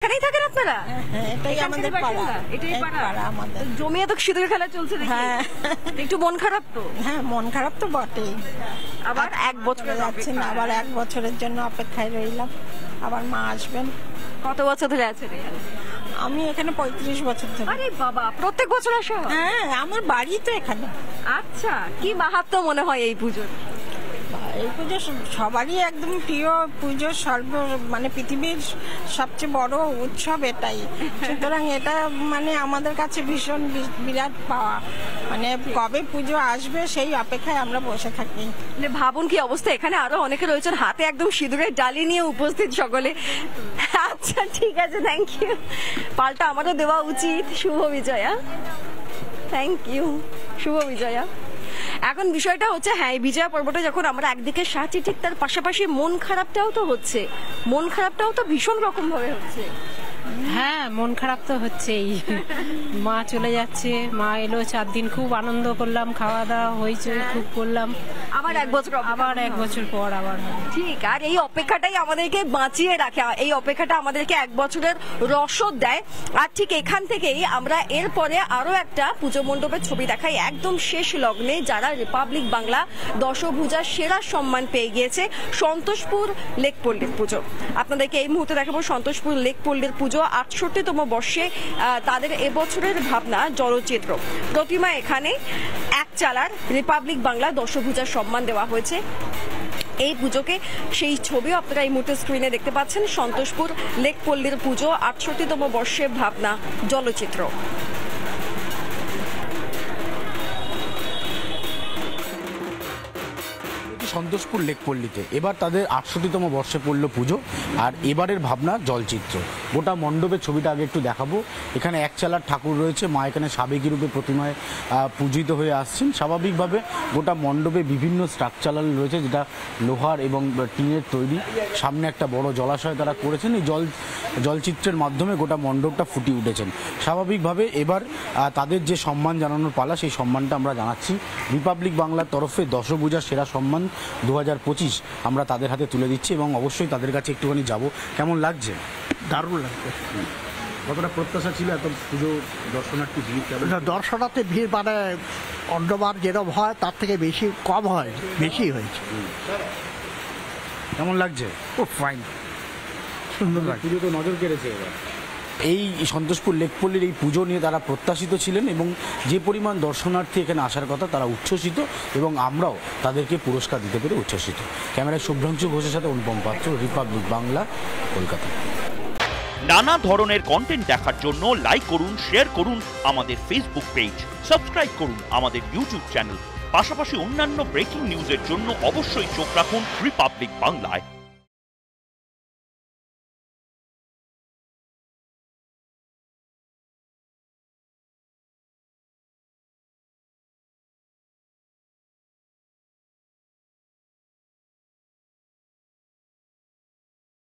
এখানেই থাকেন আপনারা? এটাই আমাদের পাড়া, এটাই পাড়া আমাদের। জমিয়ে তো সিঁদুর খেলা চলছে দেখি। হ্যাঁ, একটু মন খারাপ তো? হ্যাঁ মন খারাপ তো বটেই। আবার এক বছর যাচ্ছে না, আবার এক বছরের জন্য অপেক্ষায় রইলাম, আবার মা আসবেন। কত বছর ধরে আছেন এখানে? আমি এখানে 35 বছর ধরে। আরে বাবা, প্রত্যেক বছর আসা হয়? হ্যাঁ, আমার বাড়ি তো এখানে। আচ্ছা, কি মাহাত্ম্য মনে হয় এই পুজোর? এই পুজো সবারই একদম প্রিয় পুজো, মানে পৃথিবীর সবচেয়ে বড় উৎসব এটাই। সুতরাং এটা মানে আমাদের কাছে ভীষণ বিরাট পাওয়া, মানে কবে পুজো আসবে সেই অপেক্ষায় আমরা বসে থাকি। ভাবুন কি অবস্থা, এখানে আরো অনেকে রয়েছেন হাতে একদম সিঁদুরের ডালি নিয়ে উপস্থিত সকলে। আচ্ছা ঠিক আছে, থ্যাংক ইউ। পাল্টা আমারও দেওয়া উচিত। শুভ বিজয়া, থ্যাংক ইউ, শুভ বিজয়া। এখন বিষয়টা হচ্ছে, হ্যাঁ এই বিজয়া পর্বটা যখন আমরা একদিকে সাথী, ঠিক তার পাশাপাশি মন খারাপটাও তো হচ্ছে। মন খারাপটাও তো ভীষণ রকম ভাবে হচ্ছে। হ্যাঁ, মন খারাপ তো হচ্ছেই। মা চলে যাচ্ছে, মা এলো 4 দিন, খুব আনন্দ করলাম, খাওয়া দাওয়া হইচই খুব করলাম। আবার এক বছর, আবার এক বছর পর আবার ঠিক। আর এই অপেক্ষাটাই আমাদেরকে বাঁচিয়ে রাখে, এই অপেক্ষাটা আমাদেরকে এক বছরের রসদ দেয়। আর ঠিক এখান থেকেই আমরা এরপরে আরো একটা পুজো মণ্ডপের ছবি দেখাই, একদম শেষ লগ্নে, যারা রিপাবলিক বাংলা দশভূজার সেরা সম্মান পেয়ে গিয়েছে, সন্তোষপুর লেকপল্লীর পুজো। আপনাদেরকে এই মুহূর্তে দেখাবো সন্তোষপুর লেকপল্লীর পুজো 68তম বর্ষে তাদের এবছরের ভাবনা জলচিত্র প্রতিমা। এখানে এক চালার রিপাবলিক বাংলা দশভূজার সম্মান দেওয়া হয়েছে এই পুজোকে। সেই ছবিও আপনারা এই মুহূর্তে স্ক্রিনে দেখতে পাচ্ছেন। সন্তোষপুর লেকপল্লীর পুজো 68তম বর্ষে ভাবনা জলচিত্র। সন্তোষপুর লেকপল্লীতে এবার তাদের 68তম বর্ষে পড়ল পুজো, আর এবারের ভাবনা জলচিত্র। গোটা মণ্ডপের ছবিটা আগে একটু দেখাবো। এখানে এক চালার ঠাকুর রয়েছে, মা এখানে সাবেকি রূপে প্রতিমায় পূজিত হয়ে আসছেন। স্বাভাবিকভাবে গোটা মণ্ডপে বিভিন্ন স্ট্রাকচারাল রয়েছে, যেটা লোহার এবং টিনের তৈরি। সামনে একটা বড় জলাশয় তারা করেছেন, এই জলচিত্রের মাধ্যমে গোটা মণ্ডপটা ফুটিয়ে উঠেছেন। স্বাভাবিকভাবে এবার তাদের যে সম্মান জানানোর পালা, সেই সম্মানটা আমরা জানাচ্ছি। রিপাবলিক বাংলার তরফে দশভূজার সেরা সম্মান 2025 আমরা তাদের হাতে তুলে দিচ্ছি, এবং অবশ্যই তাদের কাছে একটুখানি যাব। কেমন লাগছে? দারুণ লাগছে। কতটা প্রত্যাশা ছিল এত পুজো দর্শনার্থী ভিড়? দর্শনার্থী ভিড় মানে অন্যবার যেরকম হয় তার থেকে বেশি কম হয়, বেশি হয়েছে। কেমন লাগছে? খুব ফাইন, সুন্দর লাগছে। পুজো তো নজর কেড়েছে এবার। এই সন্তোষপুর লেকপল্লীর এই পুজো নিয়ে তারা প্রত্যাশিত ছিলেন, এবং যে পরিমাণ দর্শনার্থী এখানে আসার কথা তারা উচ্ছ্বসিত, এবং আমরাও তাদেরকে পুরস্কার দিতে পেরে উচ্ছ্বসিত। ক্যামেরায় শুভ্রাংশু ঘোষের সাথে অনুপম পাত্র, রিপাবলিক বাংলা, কলকাতা। নানা ধরনের কন্টেন্ট দেখার জন্য লাইক করুন, শেয়ার করুন আমাদের ফেসবুক পেজ, সাবস্ক্রাইব করুন আমাদের ইউটিউব চ্যানেল। পাশাপাশি অন্যান্য ব্রেকিং নিউজের জন্য অবশ্যই চোখ রাখুন রিপাবলিক বাংলায়।